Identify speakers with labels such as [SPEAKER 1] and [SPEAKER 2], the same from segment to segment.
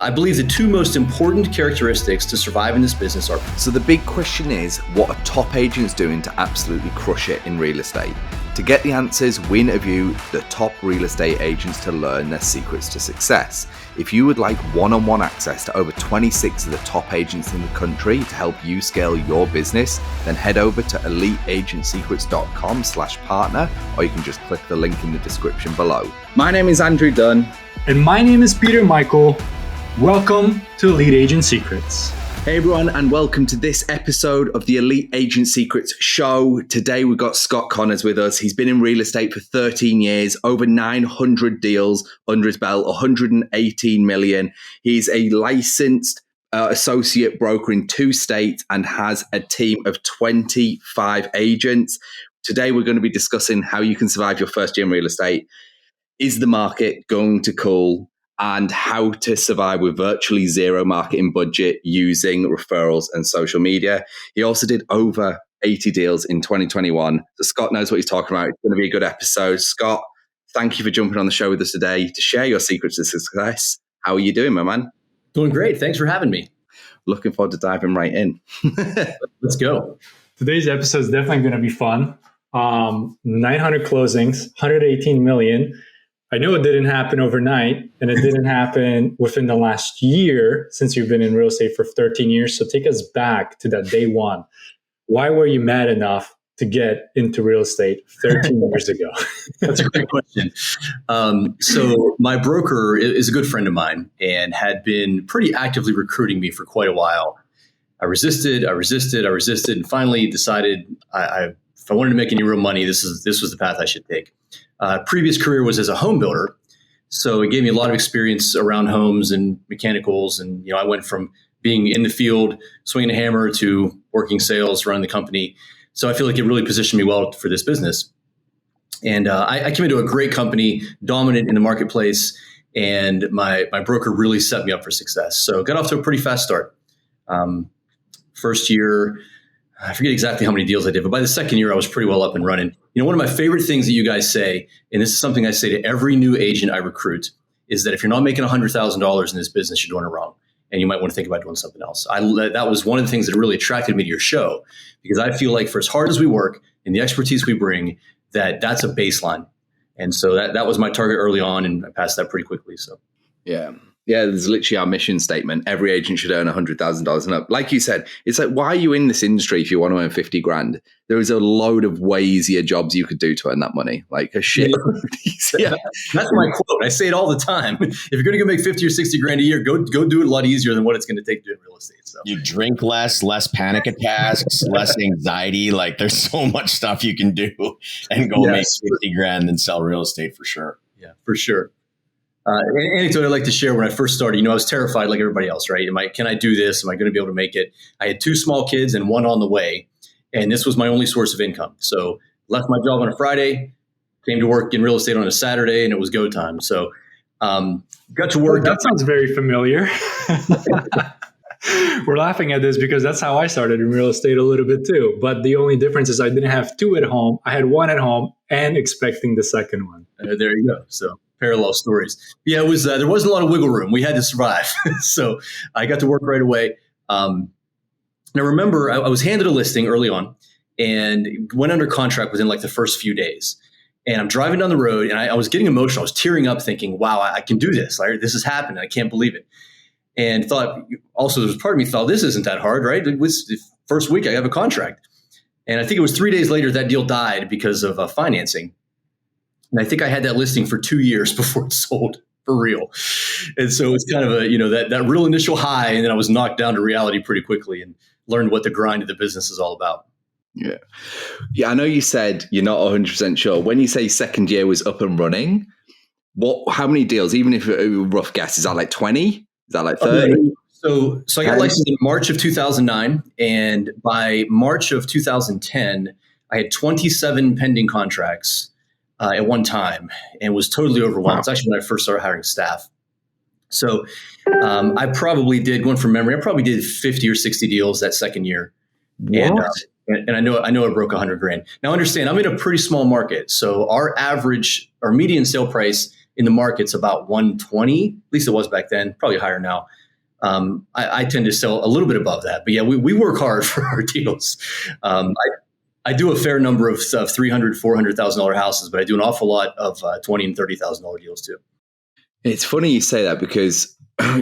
[SPEAKER 1] I believe the two most important characteristics to survive in this business are.
[SPEAKER 2] So the big question is, what are top agents doing to absolutely crush it in real estate? To get the answers, we interview the top real estate agents to learn their secrets to success. If you would like one-on-one access to over 26 of the top agents in the country to help you scale your business, then head over to eliteagentsecrets.com/partner, or you can just click the link in the description below. My name is Andrew Dunn.
[SPEAKER 3] And my name is Peter Michael. Welcome to Elite Agent Secrets.
[SPEAKER 2] Hey everyone, and welcome to this episode of the Elite Agent Secrets show. Today we've got Scott Connors with us. He's been in real estate for 13 years, over 900 deals under his belt, 118 million. He's a licensed associate broker in 2 states and has a team of 25 agents. Today we're going to be discussing how you can survive your first year in real estate. Is the market going to cool? And how to survive with virtually zero marketing budget using referrals and social media. He also did over 80 deals in 2021. So Scott knows what he's talking about. It's going to be a good episode. Scott, thank you for jumping on the show with us today to share your secrets to success. How are you doing, my man?
[SPEAKER 1] Doing great. Thanks for having me.
[SPEAKER 2] Looking forward to diving right in.
[SPEAKER 1] Let's go.
[SPEAKER 3] Today's episode is definitely going to be fun. 900 closings, 118 million. I know it didn't happen overnight, and it didn't happen within the last year since you've been in real estate for 13 years. So take us back to that day one. Why were you mad enough to get into real estate 13 years ago?
[SPEAKER 1] That's a great question. So my broker is a good friend of mine and had been pretty actively recruiting me for quite a while. I resisted, and finally decided if I wanted to make any real money, this was the path I should take. Previous career was as a home builder, so it gave me a lot of experience around homes and mechanicals. And I went from being in the field, swinging a hammer, to working sales, running the company. So I feel like it really positioned me well for this business. And I came into a great company, dominant in the marketplace, and my broker really set me up for success. So got off to a pretty fast start. First year, I forget exactly how many deals I did, but by the second year, I was pretty well up and running. One of my favorite things that you guys say, and this is something I say to every new agent I recruit, is that if you're not making $100,000 in this business, you're doing it wrong. And you might want to think about doing something else. That was one of the things that really attracted me to your show, because I feel like for as hard as we work and the expertise we bring, that's a baseline. And so that was my target early on, and I passed that pretty quickly. So,
[SPEAKER 2] Yeah, there's literally our mission statement. Every agent should earn $100,000 and up. Like you said, it's like, why are you in this industry if you want to earn 50 grand? There is a load of way easier jobs you could do to earn that money. Like a shit.
[SPEAKER 1] Yeah, that's my quote. I say it all the time. If you're going to go make 50 or 60 grand a year, go do it a lot easier than what it's going to take to do in real estate. So
[SPEAKER 4] you drink less panic attacks, less anxiety. Like there's so much stuff you can do and go make 50 grand and sell real estate for sure.
[SPEAKER 1] Yeah, for sure. Anecdote I'd like to share when I first started, I was terrified like everybody else, right? Can I do this? Am I going to be able to make it? I had 2 small kids and 1 on the way, and this was my only source of income. So left my job on a Friday, came to work in real estate on a Saturday, and it was go time. So got to work.
[SPEAKER 3] That sounds very familiar. We're laughing at this because that's how I started in real estate a little bit too. But the only difference is I didn't have 2 at home. I had 1 at home and expecting the second one.
[SPEAKER 1] There you go. So parallel stories. Yeah, it was. There wasn't a lot of wiggle room. We had to survive. So I got to work right away. And I remember I was handed a listing early on and went under contract within like the first few days. And I'm driving down the road and I was getting emotional. I was tearing up thinking, wow, I can do this. This is happening. I can't believe it. And thought also, there was part of me thought, this isn't that hard, right? It was the first week I have a contract. And I think it was 3 days later that deal died because of financing. And I think I had that listing for 2 years before it sold for real. And so it's kind of that real initial high. And then I was knocked down to reality pretty quickly and learned what the grind of the business is all about.
[SPEAKER 2] Yeah. I know you said you're not 100% sure. When you say second year was up and running, how many deals, even if a rough guess, is that like 20? Is that like 30?
[SPEAKER 1] So I got licensed in March of 2009. And by March of 2010, I had 27 pending contracts at one time and was totally overwhelmed. Wow. It's actually when I first started hiring staff. So I probably did, going from memory, I probably did 50 or 60 deals that second year. What? And I know I broke 100 grand. Now understand, I'm in a pretty small market. So our median sale price in the market's about 120. At least it was back then, probably higher now. I tend to sell a little bit above that, but yeah, we work hard for our deals. I do a fair number of $300,000, $400,000 houses, but I do an awful lot of $20,000 and $30,000 deals too.
[SPEAKER 2] It's funny you say that because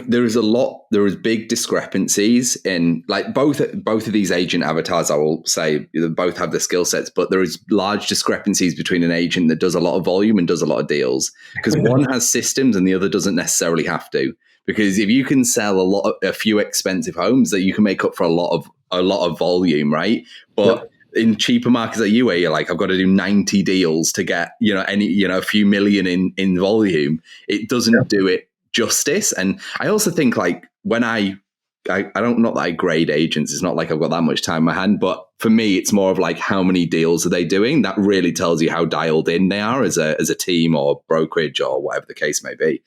[SPEAKER 2] there is big discrepancies in like both of these agent avatars. I will say they both have the skill sets, but there is large discrepancies between an agent that does a lot of volume and does a lot of deals, because one has systems and the other doesn't necessarily have to. Because if you can sell a few expensive homes, that you can make up for a lot of volume, right? But in cheaper markets like you, where you're like, I've got to do 90 deals to get a few million in volume, it doesn't do it justice. And I also think like when I don't, not that I grade agents, it's not like I've got that much time in my hand, but for me, it's more of like, how many deals are they doing? That really tells you how dialed in they are as a team or brokerage or whatever the case may be.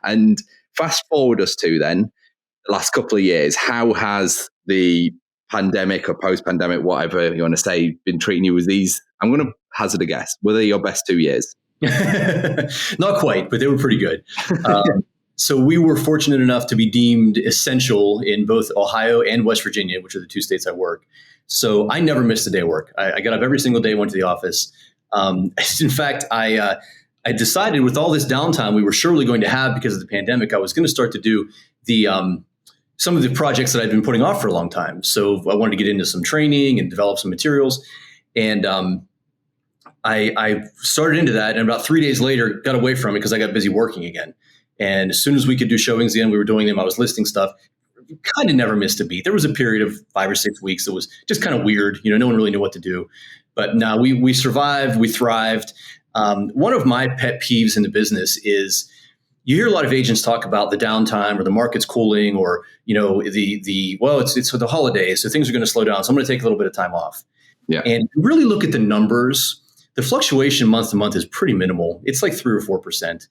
[SPEAKER 2] And fast forward us to then the last couple of years, how has the pandemic or post-pandemic, whatever you want to say, been treating you with these? I'm going to hazard a guess. Were they your best 2 years?
[SPEAKER 1] Not quite, but they were pretty good. So we were fortunate enough to be deemed essential in both Ohio and West Virginia, which are the two states I work. So I never missed a day of work. I got up every single day, went to the office. In fact, I decided with all this downtime we were surely going to have because of the pandemic, I was going to start to do some of the projects that I'd been putting off for a long time. So I wanted to get into some training and develop some materials. And I started into that. And about 3 days later, got away from it because I got busy working again. And as soon as we could do showings again, we were doing them. I was listing stuff. Kind of never missed a beat. There was a period of 5 or 6 weeks that was just kind of weird. No one really knew what to do. But no, we survived. We thrived. One of my pet peeves in the business is you hear a lot of agents talk about the downtime or the market's cooling or, it's for the holidays, so things are going to slow down. So I'm going to take a little bit of time off. Yeah. And really look at the numbers. The fluctuation month to month is pretty minimal. It's like 3 or 4%.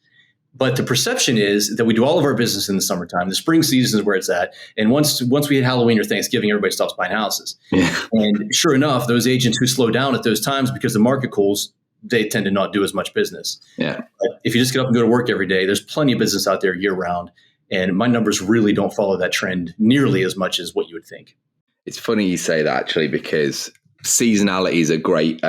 [SPEAKER 1] But the perception is that we do all of our business in the summertime. The spring season is where it's at. And once we hit Halloween or Thanksgiving, everybody stops buying houses. Yeah. And sure enough, those agents who slow down at those times because the market cools, they tend to not do as much business. Yeah. But if you just get up and go to work every day, there's plenty of business out there year round. And my numbers really don't follow that trend nearly as much as what you would think.
[SPEAKER 2] It's funny you say that actually, because seasonality is a great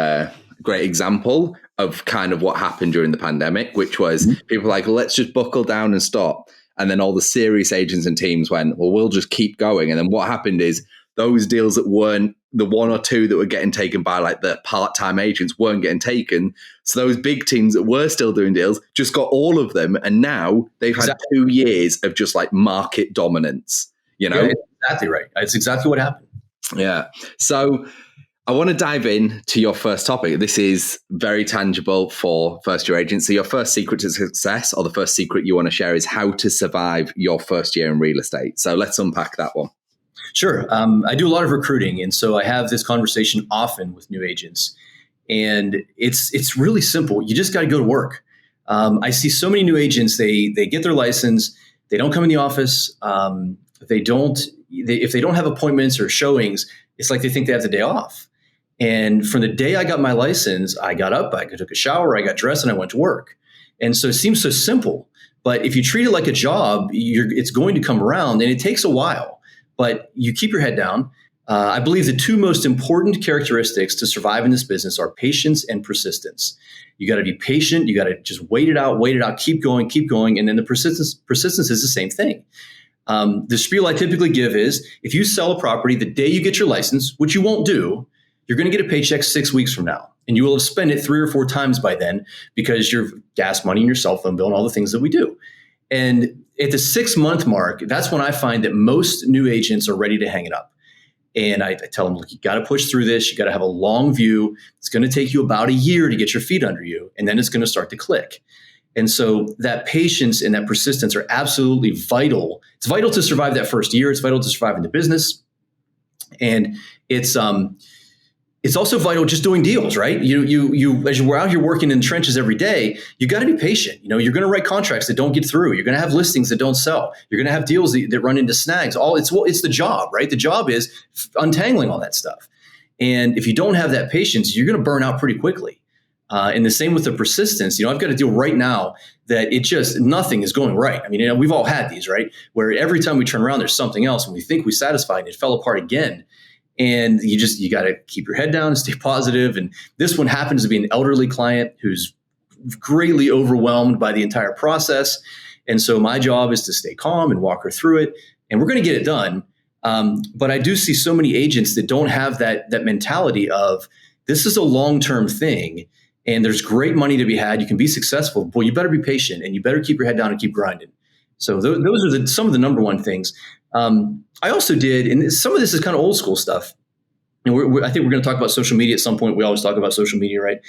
[SPEAKER 2] example of kind of what happened during the pandemic, which was people like, let's just buckle down and stop. And then all the serious agents and teams went, well, we'll just keep going. And then what happened is those deals that weren't, the one or two that were getting taken by like the part-time agents weren't getting taken. So those big teams that were still doing deals just got all of them. And now they've had 2 years of just like market dominance,
[SPEAKER 1] Yeah, exactly right. It's exactly what happened.
[SPEAKER 2] Yeah. So I want to dive in to your first topic. This is very tangible for first-year agents. So your first secret to success, or the first secret you want to share, is how to survive your first year in real estate. So let's unpack that one.
[SPEAKER 1] Sure. I do a lot of recruiting. And so I have this conversation often with new agents. And it's really simple. You just got to go to work. I see so many new agents, they get their license. They don't come in the office. If they don't have appointments or showings, it's like they think they have the day off. And from the day I got my license, I got up, I took a shower, I got dressed, and I went to work. And so it seems so simple. But if you treat it like a job, it's going to come around, and it takes a while. But you keep your head down. I believe the two most important characteristics to survive in this business are patience and persistence. You got to be patient. You got to just wait it out, keep going. And then the persistence is the same thing. The spiel I typically give is, if you sell a property the day you get your license, which you won't do, you're going to get a paycheck 6 weeks from now. And you will have spent it 3 or 4 times by then, because your gas money and your cell phone bill and all the things that we do. And at the 6-month mark, that's when I find that most new agents are ready to hang it up. And I tell them, look, you got to push through this. You got to have a long view. It's going to take you about a year to get your feet under you. And then it's going to start to click. And so that patience and that persistence are absolutely vital. It's vital to survive that first year. It's vital to survive in the business. And it's also vital just doing deals, right? You as you're out here working in trenches every day, you got to be patient. You're going to write contracts that don't get through. You're going to have listings that don't sell. You're going to have deals that run into snags. It's the job, right? The job is untangling all that stuff. And if you don't have that patience, you're going to burn out pretty quickly. And the same with the persistence. I've got a deal right now that nothing is going right. I mean, we've all had these, right? Where every time we turn around, there's something else and we think we satisfied and it fell apart again. And you got to keep your head down and stay positive. And this one happens to be an elderly client who's greatly overwhelmed by the entire process. And so my job is to stay calm and walk her through it. And we're going to get it done. But I do see so many agents that don't have that mentality of this is a long-term thing and there's great money to be had. You can be successful. Boy, you better be patient and you better keep your head down and keep grinding. So those are some of the number one things. I also did, and some of this is kind of old school stuff. And I think we're going to talk about social media at some point. We always talk about social media, right?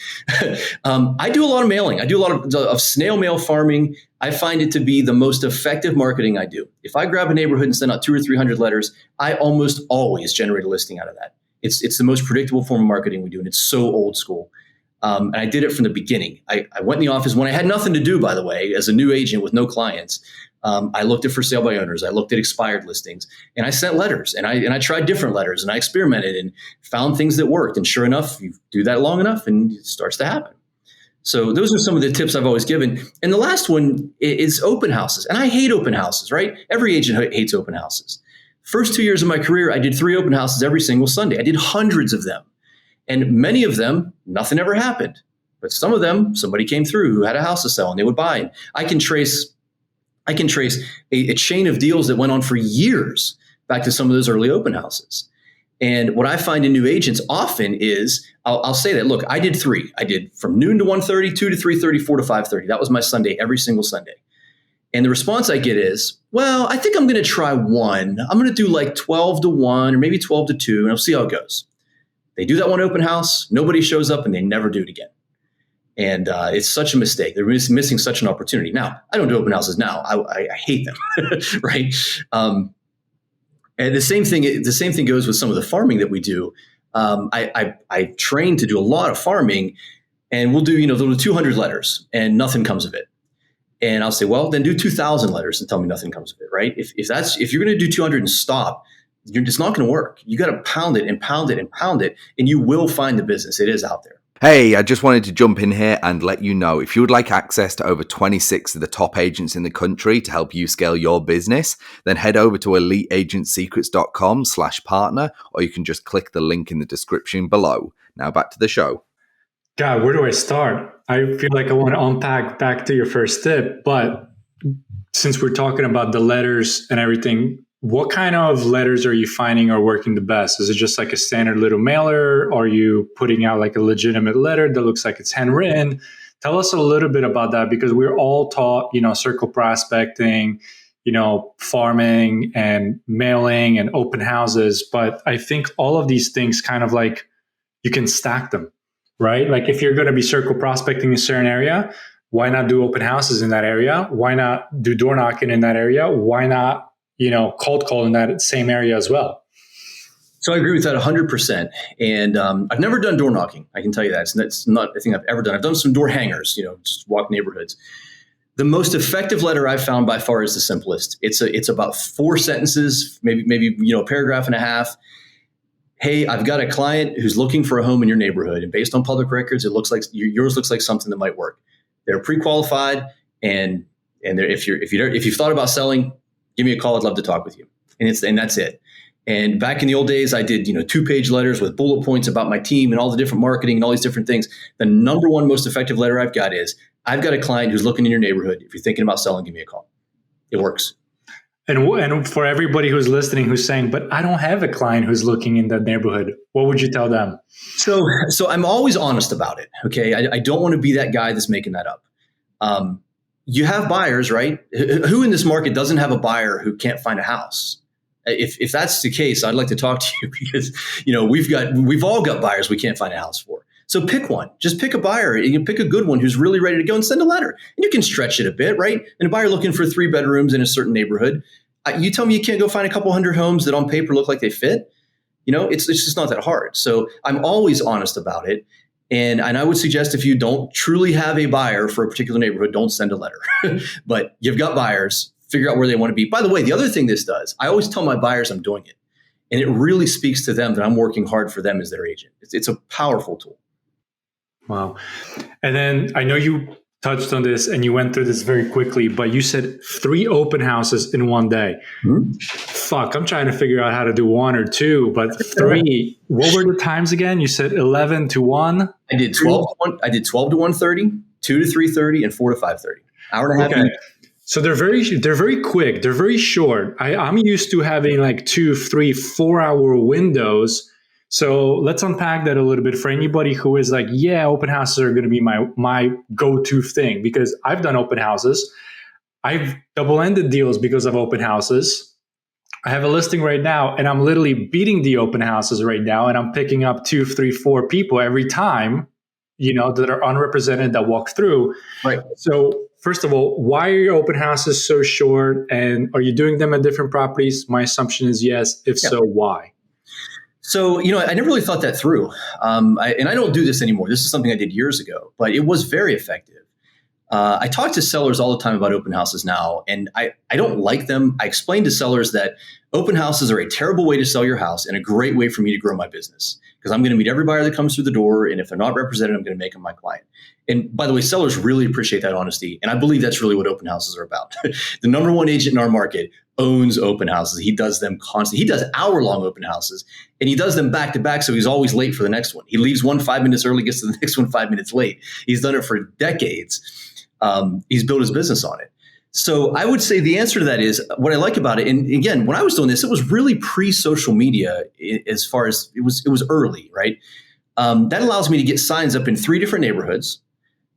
[SPEAKER 1] I do a lot of mailing. I do a lot of snail mail farming. I find it to be the most effective marketing I do. If I grab a neighborhood and send out 200 or 300 letters, I almost always generate a listing out of that. It's the most predictable form of marketing we do, and it's so old school. And I did it from the beginning. I went in the office when I had nothing to do, by the way, as a new agent with no clients. I looked at for sale by owners. I looked at expired listings, and I sent letters, and I tried different letters, and I experimented and found things that worked. And sure enough, you do that long enough, and it starts to happen. So those are some of the tips I've always given. And the last one is open houses, and I hate open houses. Right? Every agent hates open houses. First 2 years of my career, I did 3 open houses every single Sunday. I did hundreds of them, and many of them, nothing ever happened. But some of them, somebody came through who had a house to sell, and they would buy. And I can trace a chain of deals that went on for years back to some of those early open houses. And what I find in new agents often is, I'll say that, look, I did 3. I did from noon to 1:30, 2 to 3:30, 4 to 5:30. That was my Sunday, every single Sunday. And the response I get is, well, I think I'm going to try 1. I'm going to do like 12 to 1 or maybe 12 to 2, and I'll see how it goes. They do that one open house, nobody shows up, and they never do it again. And it's such a mistake. They're missing such an opportunity. Now, I don't do open houses now. I hate them, right? And the same thing goes with some of the farming that we do. I train to do a lot of farming, and we'll do 200 letters, and nothing comes of it. And I'll say, well, then do 2,000 letters and tell me nothing comes of it, right? If you're going to do 200 and stop, it's not going to work. You got to pound it and pound it and pound it, and you will find the business. It is out there.
[SPEAKER 2] Hey, I just wanted to jump in here and let you know, if you would like access to over 26 of the top agents in the country to help you scale your business, then head over to eliteagentsecrets.com/partner, or you can just click the link in the description below. Now back to the show.
[SPEAKER 3] God, where do I start? I feel like I want to unpack back to your first tip, but since we're talking about the letters and everything, what kind of letters are you finding are working the best? Is it just like a standard little mailer? Or are you putting out like a legitimate letter that looks like it's handwritten? Tell us a little bit about that, because we're all taught, circle prospecting, farming and mailing and open houses. But I think all of these things kind of like you can stack them, right? Like if you're going to be circle prospecting in a certain area, why not do open houses in that area? Why not do door knocking in that area? Why not cold call in that same area as well?
[SPEAKER 1] So I agree with that 100%. And I've never done door knocking. I can tell you that. That's not a thing I've ever done. I've done some door hangers, just walk neighborhoods. The most effective letter I've found by far is the simplest. It's about 4 sentences, maybe a paragraph and a half. Hey, I've got a client who's looking for a home in your neighborhood, and based on public records, it looks like yours looks like something that might work. They're pre-qualified, and if you've thought about selling, give me a call. I'd love to talk with you. And that's it. And back in the old days, I did 2-page letters with bullet points about my team and all the different marketing and all these different things. The number one most effective letter I've got is, I've got a client who's looking in your neighborhood. If you're thinking about selling, give me a call. It works.
[SPEAKER 3] And for everybody who's listening, who's saying, but I don't have a client who's looking in that neighborhood, what would you tell them?
[SPEAKER 1] So I'm always honest about it. Okay. I don't want to be that guy that's making that up. You have buyers, right? Who in this market doesn't have a buyer who can't find a house? If that's the case, I'd like to talk to you, because we've all got buyers we can't find a house for. So pick one. Just pick a buyer. You can pick a good one who's really ready to go and send a letter. And you can stretch it a bit, right? And a buyer looking for 3 bedrooms in a certain neighborhood. You tell me you can't go find a couple hundred homes that on paper look like they fit. It's just not that hard. So I'm always honest about it. And I would suggest, if you don't truly have a buyer for a particular neighborhood, don't send a letter. But you've got buyers, figure out where they want to be. By the way, the other thing this does, I always tell my buyers I'm doing it. And it really speaks to them that I'm working hard for them as their agent. It's a powerful tool.
[SPEAKER 3] Wow. And then I know you touched on this and you went through this very quickly, but you said 3 open houses in one day.
[SPEAKER 1] Mm-hmm.
[SPEAKER 3] Fuck, I'm trying to figure out how to do 1 or 2, but 3. What were the times again? You said 11 to 1.
[SPEAKER 1] I did 12. I did 12 to 1:30, 2 to 3:30, and 4 to 5:30. Hour and a half.
[SPEAKER 3] Okay. So they're very quick. They're very short. I'm used to having like 2, 3, 4 hour windows. So let's unpack that a little bit for anybody who is like, yeah, open houses are going to be my go-to thing, because I've done open houses. I've double-ended deals because of open houses. I have a listing right now and I'm literally beating the open houses right now, and I'm picking up 2, 3, 4 people every time, that are unrepresented that walk through.
[SPEAKER 1] Right.
[SPEAKER 3] So first of all, why are your open houses so short, and are you doing them at different properties? My assumption is yes. If so, why?
[SPEAKER 1] So, I never really thought that through. And I don't do this anymore. This is something I did years ago, but it was very effective. I talk to sellers all the time about open houses now, and I don't like them. I explain to sellers that open houses are a terrible way to sell your house and a great way for me to grow my business, because I'm going to meet every buyer that comes through the door. And if they're not represented, I'm going to make them my client. And by the way, sellers really appreciate that honesty. And I believe that's really what open houses are about. The number one agent in our market owns open houses. He does them constantly. He does hour-long open houses, and he does them back to back. So he's always late for the next one. He leaves one 5 minutes early, gets to the next one 5 minutes late. He's done it for decades. He's built his business on it. So I would say the answer to that is, what I like about it, and again, when I was doing this, it was really pre-social media, as far as it was early, right? That allows me to get signs up in 3 different neighborhoods.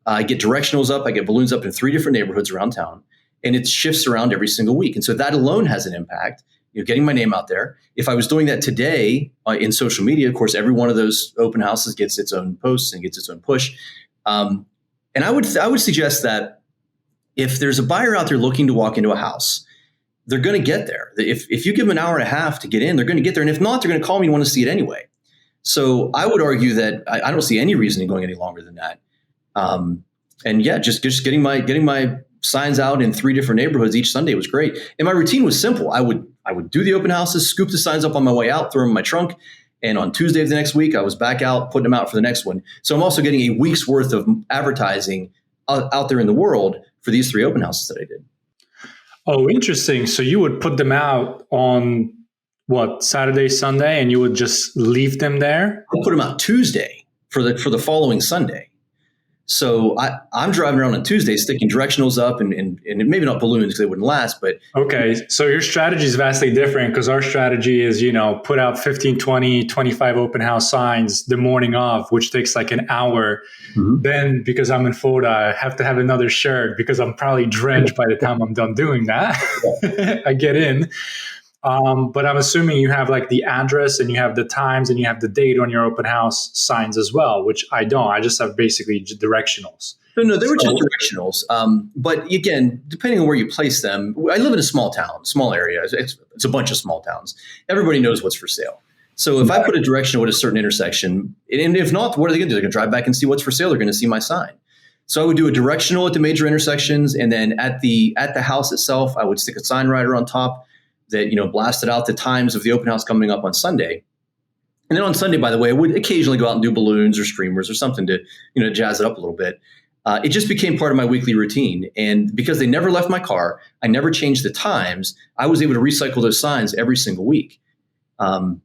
[SPEAKER 1] I get directionals up, I get balloons up in 3 different neighborhoods around town, and it shifts around every single week. And so that alone has an impact, getting my name out there. If I was doing that today in social media, of course, every one of those open houses gets its own posts and gets its own push. And I would suggest that if there's a buyer out there looking to walk into a house, they're going to get there. If you give them an hour and a half to get in, they're going to get there. And if not, they're going to call me and want to see it anyway. So I would argue that I don't see any reason in going any longer than that. And yeah, just getting my signs out in 3 different neighborhoods each Sunday was great. And my routine was simple. I would do the open houses, scoop the signs up on my way out, throw them in my trunk. And on Tuesday of the next week, I was back out, putting them out for the next one. So I'm also getting a week's worth of advertising out there in the world for these 3 open houses that I did.
[SPEAKER 3] Oh, interesting. So you would put them out on Saturday, Sunday, and you would just leave them there?
[SPEAKER 1] I'll put them out Tuesday for the following Sunday. So I'm driving around on Tuesday, sticking directionals up and maybe not balloons because they wouldn't last, but.
[SPEAKER 3] Okay. So your strategy is vastly different, because our strategy is, put out 15, 20, 25 open house signs the morning of, which takes like an hour. Mm-hmm. Then because I'm in Florida, I have to have another shirt because I'm probably drenched by the time I'm done doing that. I get in. But I'm assuming you have like the address and you have the times and you have the date on your open house signs as well, which I don't. I just have basically directionals. No,
[SPEAKER 1] they were just directionals. But again, depending on where you place them, I live in a small area. It's a bunch of small towns. Everybody knows what's for sale. So if I put a directional at a certain intersection, and if not, what are they going to do? They're going to drive back and see what's for sale. They're going to see my sign. So I would do a directional at the major intersections, and then at the house itself, I would stick a sign rider on top that blasted out the times of the open house coming up on Sunday. And then on Sunday, by the way, I would occasionally go out and do balloons or streamers or something to jazz it up a little bit. It just became part of my weekly routine. And because they never left my car, I never changed the times, I was able to recycle those signs every single week. And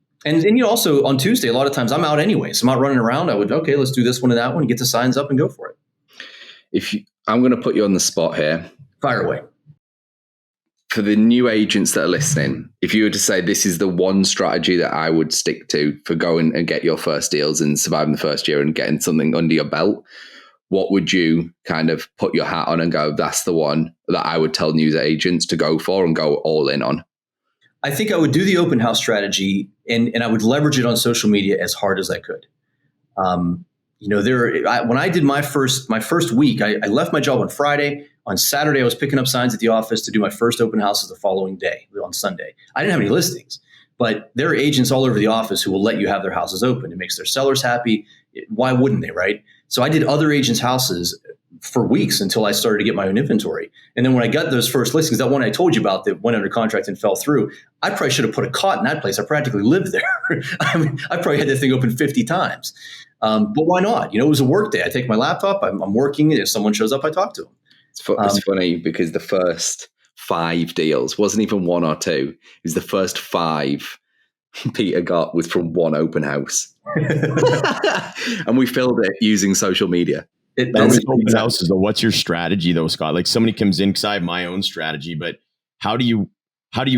[SPEAKER 1] also on Tuesday, a lot of times I'm out anyway. So I'm out running around. I would, let's do this one and that one, get the signs up and go for it.
[SPEAKER 2] I'm going to put you on the spot here.
[SPEAKER 1] Fire away.
[SPEAKER 2] For the new agents that are listening, if you were to say this is the one strategy that I would stick to for going and get your first deals and surviving the first year and getting something under your belt, what would you kind of put your hat on and go, that's the one that I would tell new agents to go for and go all in on?
[SPEAKER 1] I think I would do the open house strategy and I would leverage it on social media as hard as I could. When I did my first week, I left my job on Friday. On Saturday, I was picking up signs at the office to do my first open houses the following day on Sunday. I didn't have any listings, but there are agents all over the office who will let you have their houses open. It makes their sellers happy. Why wouldn't they, right? So I did other agents' houses for weeks until I started to get my own inventory. And then when I got those first listings, that one I told you about that went under contract and fell through, I probably should have put a cot in that place. I practically lived there. I probably had that thing open 50 times. But why not? It was a work day. I take my laptop, I'm working, and if someone shows up, I talk to them.
[SPEAKER 2] It's funny because the first 5 deals wasn't even 1 or 2. It was the first 5 Peter got was from one open house. And we filled it using social media.
[SPEAKER 4] With open houses, though, what's your strategy though, Scott? Like somebody comes in, because I have my own strategy, but how do you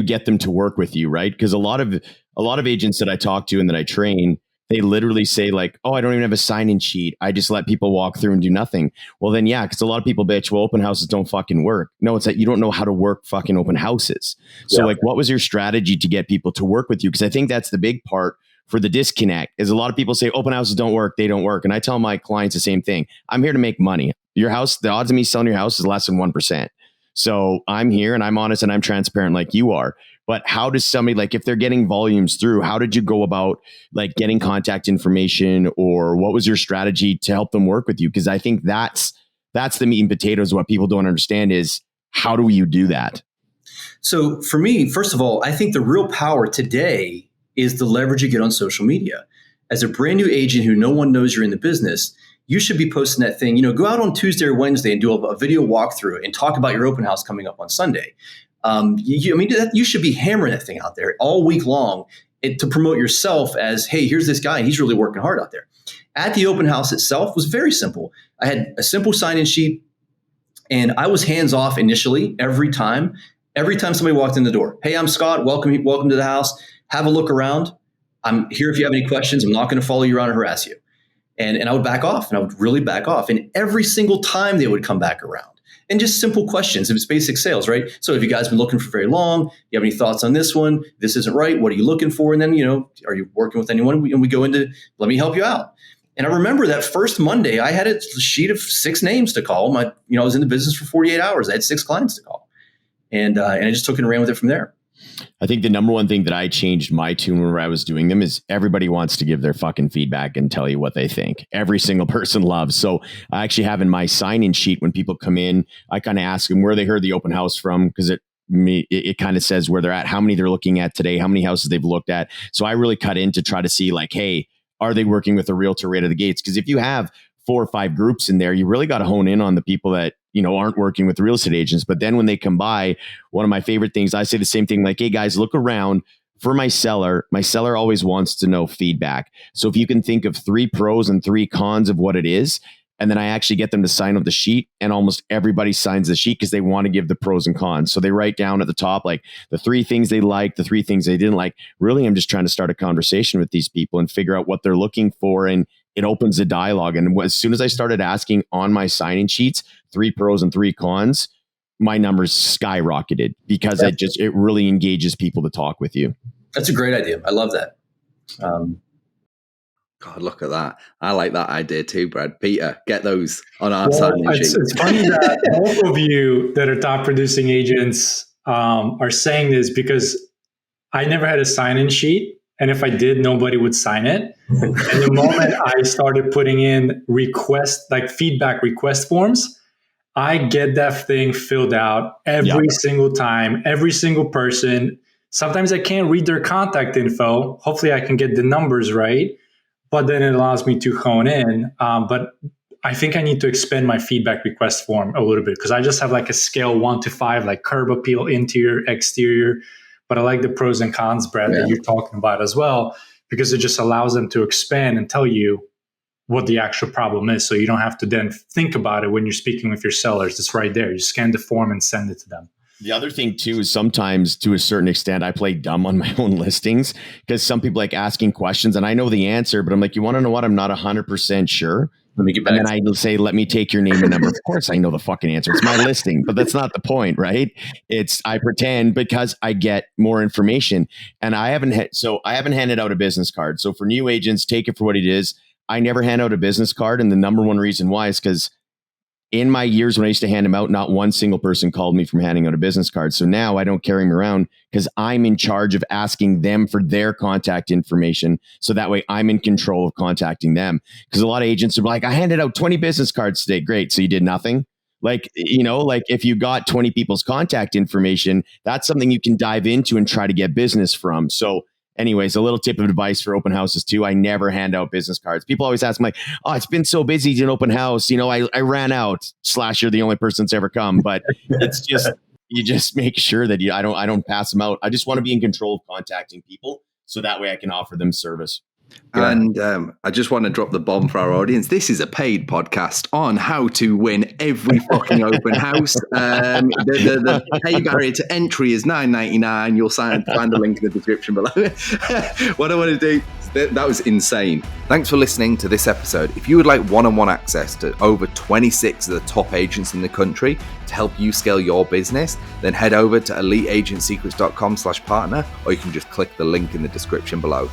[SPEAKER 4] get them to work with you, right? Because a lot of agents that I talk to and that I train, they literally say like, oh, I don't even have a sign-in sheet. I just let people walk through and do nothing. Well, then, yeah, because a lot of people bitch, well, open houses don't fucking work. No, it's that you don't know how to work fucking open houses. So like, what was your strategy to get people to work with you? Because I think that's the big part for the disconnect is a lot of people say open houses don't work. They don't work. And I tell my clients the same thing. I'm here to make money. Your house, the odds of me selling your house is less than 1%. So I'm here and I'm honest and I'm transparent like you are. But how does somebody, like if they're getting volumes through, how did you go about like getting contact information, or what was your strategy to help them work with you? Because I think that's the meat and potatoes. What people don't understand is how do you do that?
[SPEAKER 1] So for me, first of all, I think the real power today is the leverage you get on social media. As a brand new agent who no one knows you're in the business, you should be posting that thing. Go out on Tuesday or Wednesday and do a video walkthrough and talk about your open house coming up on Sunday. You should be hammering that thing out there all week long to promote yourself as, hey, here's this guy and he's really working hard out there. At the open house itself was very simple. I had a simple sign-in sheet and I was hands-off initially every time somebody walked in the door. Hey, I'm Scott. Welcome to the house. Have a look around. I'm here if you have any questions. I'm not going to follow you around and harass you. And I would back off, and I would really back off. And every single time they would come back around. And just simple questions. It was basic sales, right? So have you guys been looking for very long? Do you have any thoughts on this one? This isn't right. What are you looking for? And then, are you working with anyone? And we go into, let me help you out. And I remember that first Monday, I had a sheet of 6 names to call. I was in the business for 48 hours. I had 6 clients to call. And I just took it and ran with it from there.
[SPEAKER 4] I think the number one thing that I changed my tune whenever I was doing them is everybody wants to give their fucking feedback and tell you what they think. Every single person loves. So I actually have in my sign-in sheet when people come in, I kind of ask them where they heard the open house from, because it kind of says where they're at, how many they're looking at today, how many houses they've looked at. So I really cut in to try to see like, hey, are they working with a realtor right out of the gates? Because if you have 4 or 5 groups in there, you really got to hone in on the people that aren't working with real estate agents. But then when they come by, one of my favorite things, I say the same thing, like, hey guys, look around for my seller. My seller always wants to know feedback. So if you can think of 3 pros and 3 cons of what it is, and then I actually get them to sign up the sheet, and almost everybody signs the sheet because they want to give the pros and cons. So they write down at the top, like the 3 things they like, the 3 things they didn't like. Really, I'm just trying to start a conversation with these people and figure out what they're looking for. And it opens a dialogue. And as soon as I started asking on my sign-in sheets, 3 pros and 3 cons, my numbers skyrocketed because it really engages people to talk with you.
[SPEAKER 1] That's a great idea. I love that.
[SPEAKER 2] God, look at that. I like that idea too, Brad. Peter, get those on our sign-in sheet.
[SPEAKER 3] It's funny that both of you that are top producing agents are saying this, because I never had a sign-in sheet. And if I did, nobody would sign it. And the moment I started putting in feedback request forms, I get that thing filled out every single time, every single person. Sometimes I can't read their contact info. Hopefully I can get the numbers right, but then it allows me to hone in. But I think I need to expand my feedback request form a little bit, because I just have like a scale 1 to 5, like curb appeal, interior, exterior. But I like the pros and cons, Brad, that you're talking about as well, because it just allows them to expand and tell you what the actual problem is. So you don't have to then think about it when you're speaking with your sellers. It's right there. You scan the form and send it to them.
[SPEAKER 4] The other thing too is sometimes, to a certain extent, I play dumb on my own listings, because some people like asking questions and I know the answer, but I'm like, you want to know what? I'm not 100% sure. Let me get back. And then I say, let me take your name and number. Of course, I know the fucking answer. It's my listing, but that's not the point, right? I pretend because I get more information, and I haven't handed out a business card. So for new agents, take it for what it is. I never hand out a business card, and the number one reason why is because in my years when I used to hand them out, not one single person called me from handing out a business card. So now I don't carry them around because I'm in charge of asking them for their contact information. So that way I'm in control of contacting them. Because a lot of agents are like, I handed out 20 business cards today. Great. So you did nothing. Like if you got 20 people's contact information, that's something you can dive into and try to get business from. So Anyways, a little tip of advice for open houses too. I never hand out business cards. People always ask me like, oh, it's been so busy to an open house. You know, I ran out / you're the only person that's ever come, but it's just, you just make sure that I don't pass them out. I just want to be in control of contacting people so that way I can offer them service.
[SPEAKER 2] Yeah. And I just want to drop the bomb for our audience. This is a paid podcast on how to win every fucking open house. The pay barrier to entry is $9.99. You'll find the link in the description below. What I want to do, that was insane. Thanks for listening to this episode. If you would like one-on-one access to over 26 of the top agents in the country to help you scale your business, then head over to eliteagentsecrets.com/partner, or you can just click the link in the description below.